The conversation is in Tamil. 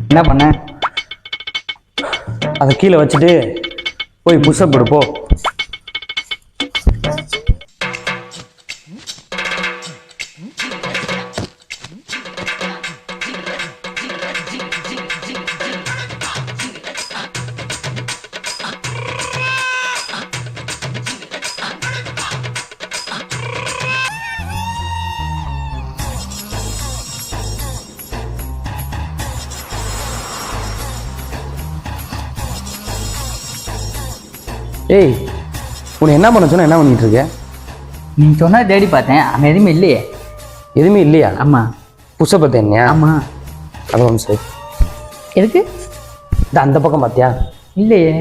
என்ன பண்ண? அதை கீழே வச்சுட்டு போய் புஷ்அப் எடு போ. ஏய், உன்னை என்ன பண்ண சொன்னா என்ன பண்ணிட்டு இருக்க? நீ சொன்னா தேடி பார்த்தேன், அங்கே எதுவுமே இல்லையே. எதுவுமே இல்லையா? ஆமாம். புஷ்அப் பார்த்தேன்யா? ஆமாம். அது ஒன்று சரி. எதுக்கு? இந்த அந்த பக்கம் பார்த்தியா? இல்லையே.